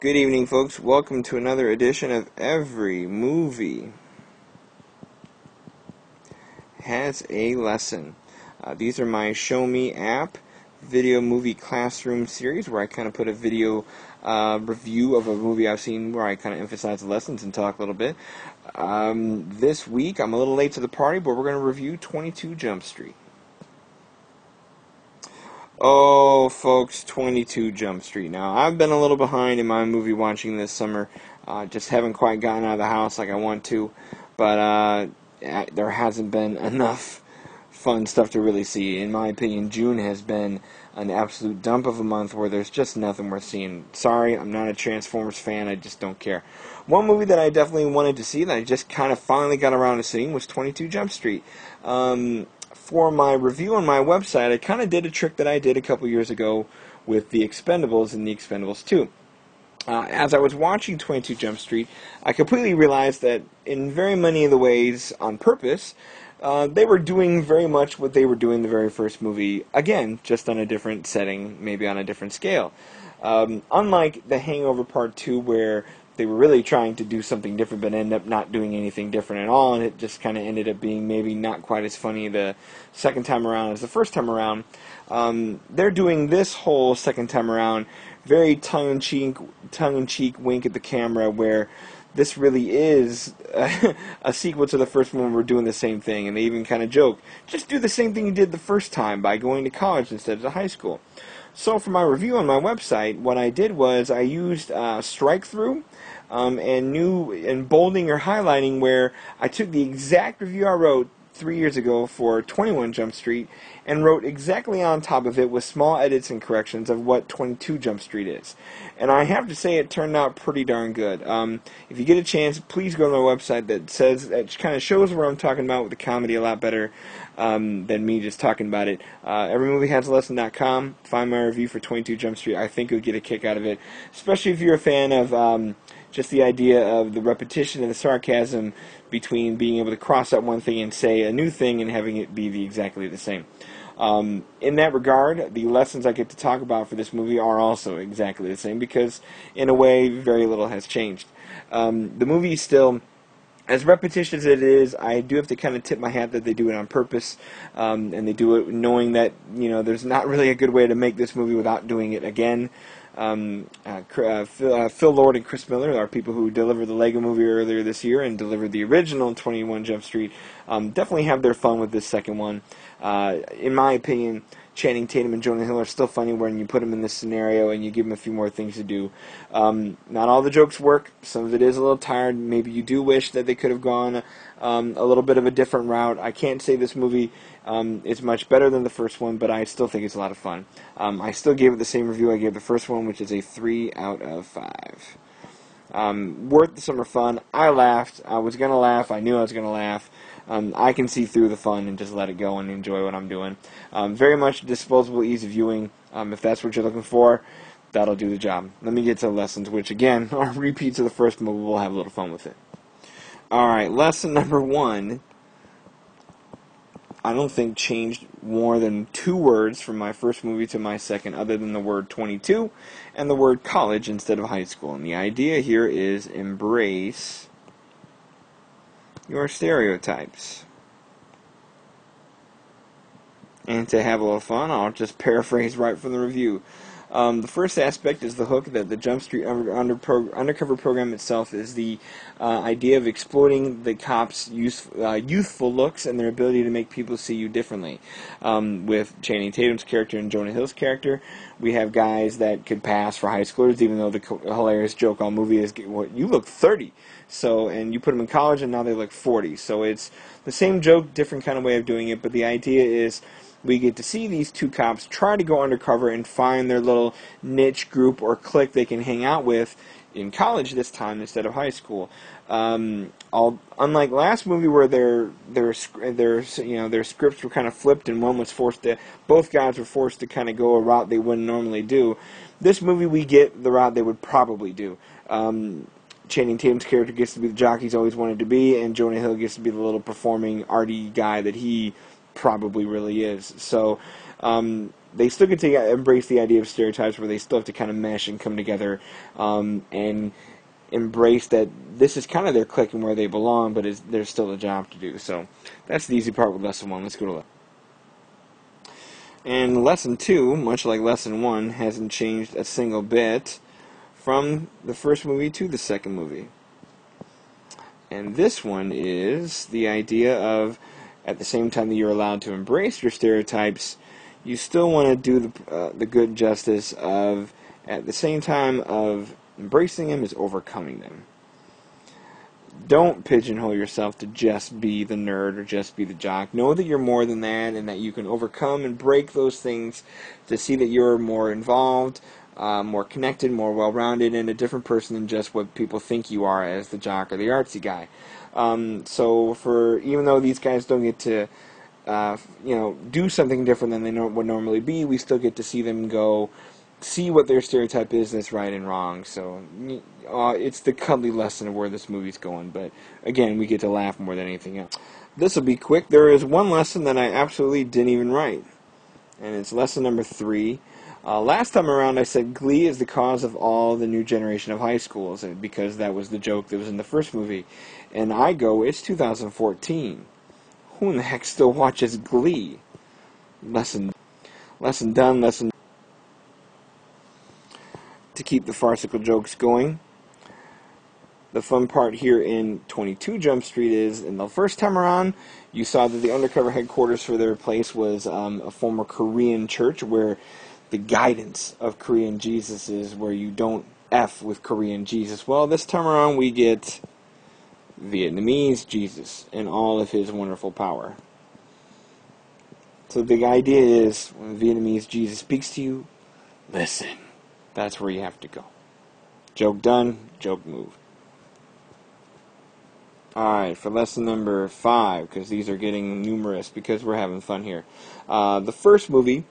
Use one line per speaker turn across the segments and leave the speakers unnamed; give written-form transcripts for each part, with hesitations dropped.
Good evening, folks. Welcome to another edition of Every Movie Has a Lesson. These are my ShowMe app video movie classroom series where I kind of put a video review of a movie I've seen where I kind of emphasize the lessons and talk a little bit. This week, I'm a little late to the party, but we're going to review 22 Jump Street. Oh, folks, 22 Jump Street. Now, I've been a little behind in my movie watching this summer. Just haven't quite gotten out of the house like I want to. But there hasn't been enough fun stuff to really see. In my opinion, June has been an absolute dump of a month where there's just nothing worth seeing. Sorry, I'm not a Transformers fan. I just don't care. One movie that I definitely wanted to see that I just kind of finally got around to seeing was 22 Jump Street. For my review on my website, I kind of did a trick that I did a couple years ago with The Expendables and The Expendables 2. As I was watching 22 Jump Street, I completely realized that in very many of the ways, on purpose, they were doing very much what they were doing in the very first movie, again, just on a different setting, maybe on a different scale. Unlike The Hangover Part 2, where they were really trying to do something different but ended up not doing anything different at all, and it just kind of ended up being maybe not quite as funny the second time around as the first time around. They're doing this whole second time around very tongue-in-cheek wink at the camera, where this really is a sequel to the first one. We're doing the same thing, and they even kind of joke, just do the same thing you did the first time by going to college instead of high school. So for my review on my website, what I did was I used strike-through and bolding or highlighting, where I took the exact review I wrote 3 years ago for 21 Jump Street and wrote exactly on top of it with small edits and corrections of what 22 Jump Street is. And I have to say it turned out pretty darn good. If you get a chance, please go to my website that kind of shows what I'm talking about with the comedy a lot better than me just talking about it. EveryMovieHasALesson.com. Find my review for 22 Jump Street. I think you'll get a kick out of it, especially if you're a fan of just the idea of the repetition and the sarcasm between being able to cross out one thing and say a new thing and having it be exactly the same. In that regard, the lessons I get to talk about for this movie are also exactly the same because, in a way, very little has changed. The movie is still, as repetitious as it is, I do have to kind of tip my hat that they do it on purpose, and they do it knowing that, there's not really a good way to make this movie without doing it again. Phil Lord and Chris Miller are people who delivered the Lego movie earlier this year and delivered the original 21 Jump Street. Definitely have their fun with this second one. In my opinion, Channing Tatum and Jonah Hill are still funny when you put them in this scenario and you give them a few more things to do. Not all the jokes work. Some of it is a little tired. Maybe you do wish that they could have gone a little bit of a different route. I can't say this movie is much better than the first one, but I still think it's a lot of fun. I still gave it the same review I gave the first one, which is a 3 out of 5. Worth the summer fun. I laughed. I was going to laugh. I knew I was going to laugh. I can see through the fun and just let it go and enjoy what I'm doing. Very much disposable ease of viewing. If that's what you're looking for, that'll do the job. Let me get to the lessons, which again are repeats of the first movie. We'll have a little fun with it. Alright, lesson number 1. I don't think changed more than 2 words from my first movie to my second, other than the word 22 and the word college instead of high school. And the idea here is embrace your stereotypes. And to have a little fun, I'll just paraphrase right from the review. The first aspect is the hook that the Jump Street undercover program itself is the idea of exploiting the cops' youthful looks and their ability to make people see you differently. With Channing Tatum's character and Jonah Hill's character, we have guys that could pass for high schoolers, even though the hilarious joke all movie is, well, you look 30. So, and you put them in college and now they look 40. So it's the same joke, different kind of way of doing it, but the idea is we get to see these 2 cops try to go undercover and find their little niche group or clique they can hang out with in college this time instead of high school. Unlike last movie where their scripts were kind of flipped and one was both guys were forced to kind of go a route they wouldn't normally do. This movie we get the route they would probably do. Channing Tatum's character gets to be the jock he's always wanted to be, and Jonah Hill gets to be the little performing arty guy that he probably really is. So they still get to embrace the idea of stereotypes, where they still have to kind of mesh and come together, and embrace that this is kind of their clique and where they belong, but there's still a job to do. So that's the easy part with lesson 1. Let's go to lesson. And lesson 2, much like lesson 1, hasn't changed a single bit from the first movie to the second movie. And this one is the idea of, at the same time that you're allowed to embrace your stereotypes, you still want to do the good justice of, at the same time of embracing them, is overcoming them. Don't pigeonhole yourself to just be the nerd or just be the jock. Know that you're more than that, and that you can overcome and break those things to see that you're more involved, more connected, more well-rounded, and a different person than just what people think you are as the jock or the artsy guy. So even though these guys don't get to do something different than they would normally be, we still get to see them go see what their stereotype is, that's right and wrong. So it's the cuddly lesson of where this movie's going, but again, we get to laugh more than anything else. This will be quick. There is one lesson that I absolutely didn't even write, and it's lesson number 3. Last time around I said Glee is the cause of all the new generation of high schools, because that was the joke that was in the first movie, and I go, it's 2014. Who in the heck still watches Glee? Lesson done, lesson. To keep the farcical jokes going, the fun part here in 22 Jump Street is, in the first time around, you saw that the undercover headquarters for their place was a former Korean church, where the guidance of Korean Jesus is where you don't F with Korean Jesus. Well, this time around we get Vietnamese Jesus in all of his wonderful power. So the idea is, when Vietnamese Jesus speaks to you, listen. That's where you have to go. Joke done, joke moved. Alright, for lesson number 5, because these are getting numerous, because we're having fun here. The first movie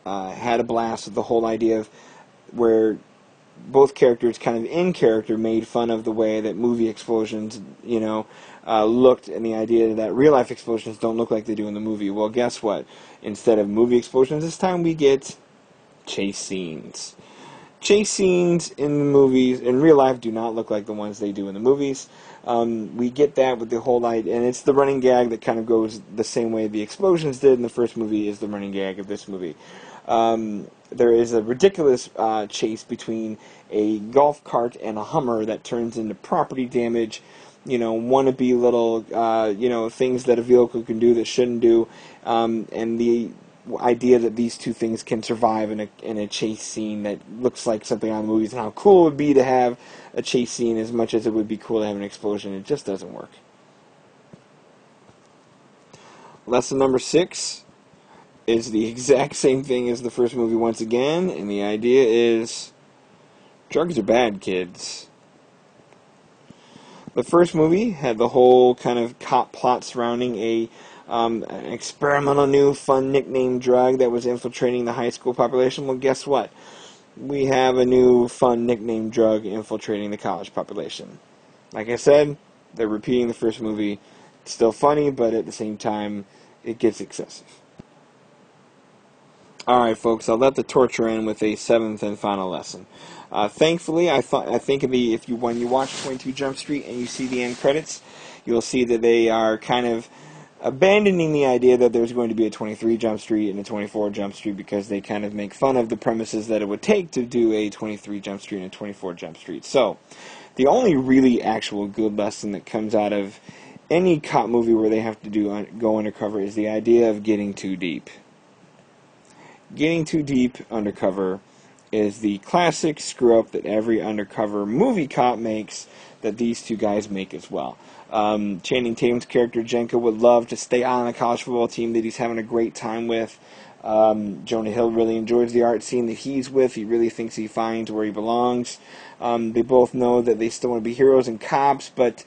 had a blast with the whole idea of where both characters kind of in character made fun of the way that movie explosions, looked, and the idea that real life explosions don't look like they do in the movie. Well, guess what? Instead of movie explosions, this time we get chase scenes. Chase scenes in the movies, in real life, do not look like the ones they do in the movies. We get that with the whole idea, and it's the running gag that kind of goes the same way the explosions did in the first movie is the running gag of this movie. There is a ridiculous chase between a golf cart and a Hummer that turns into property damage, wannabe little, things that a vehicle can do that shouldn't do, and the idea that these two things can survive in a chase scene that looks like something on the movies, and how cool it would be to have a chase scene as much as it would be cool to have an explosion. It just doesn't work. Lesson number 6 is the exact same thing as the first movie once again, and the idea is drugs are bad, kids. The first movie had the whole kind of cop plot surrounding an experimental new fun nickname drug that was infiltrating the high school population. Well, guess what? We have a new fun nickname drug infiltrating the college population. Like I said, they're repeating the first movie. It's still funny, but at the same time, it gets excessive. Alright, folks, I'll let the torture end with a 7th and final lesson. Thankfully, I think when you watch 22 Jump Street and you see the end credits, you'll see that they are kind of abandoning the idea that there's going to be a 23 Jump Street and a 24 Jump Street, because they kind of make fun of the premises that it would take to do a 23 Jump Street and a 24 Jump Street. So, the only really actual good lesson that comes out of any cop movie where they have to go undercover is the idea of getting too deep. Getting too deep undercover is the classic screw-up that every undercover movie cop makes, that these two guys make as well. Channing Tatum's character Jenka would love to stay on a college football team that he's having a great time with. Jonah Hill really enjoys the art scene that he's with. He really thinks he finds where he belongs. They both know that they still want to be heroes and cops, but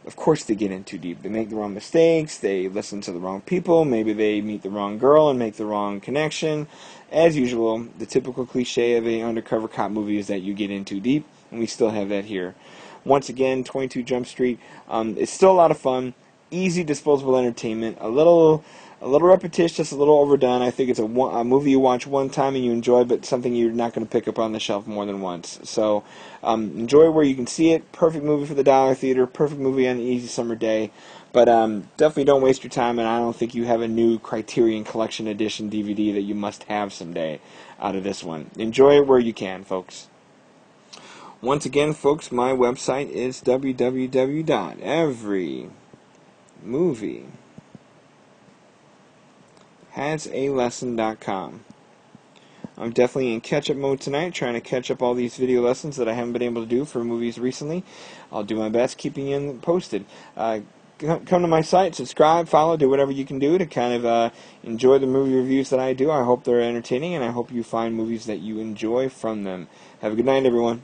of course they get in too deep. They make the wrong mistakes, they listen to the wrong people, maybe they meet the wrong girl and make the wrong connection. As usual, the typical cliche of an undercover cop movie is that you get in too deep, and we still have that here. Once again, 22 Jump Street, it's still a lot of fun, easy, disposable entertainment, a little a little repetitious, a little overdone. I think it's a movie you watch one time and you enjoy, but something you're not going to pick up on the shelf more than once. So enjoy where you can see it. Perfect movie for the dollar theater. Perfect movie on an easy summer day. But definitely don't waste your time, and I don't think you have a new Criterion Collection Edition DVD that you must have someday out of this one. Enjoy it where you can, folks. Once again, folks, my website is www.everymoviehasalesson.com. I'm definitely in catch-up mode tonight, trying to catch up all these video lessons that I haven't been able to do for movies recently. I'll do my best keeping you posted. Come to my site, subscribe, follow, do whatever you can do to kind of enjoy the movie reviews that I do. I hope they're entertaining, and I hope you find movies that you enjoy from them. Have a good night, everyone.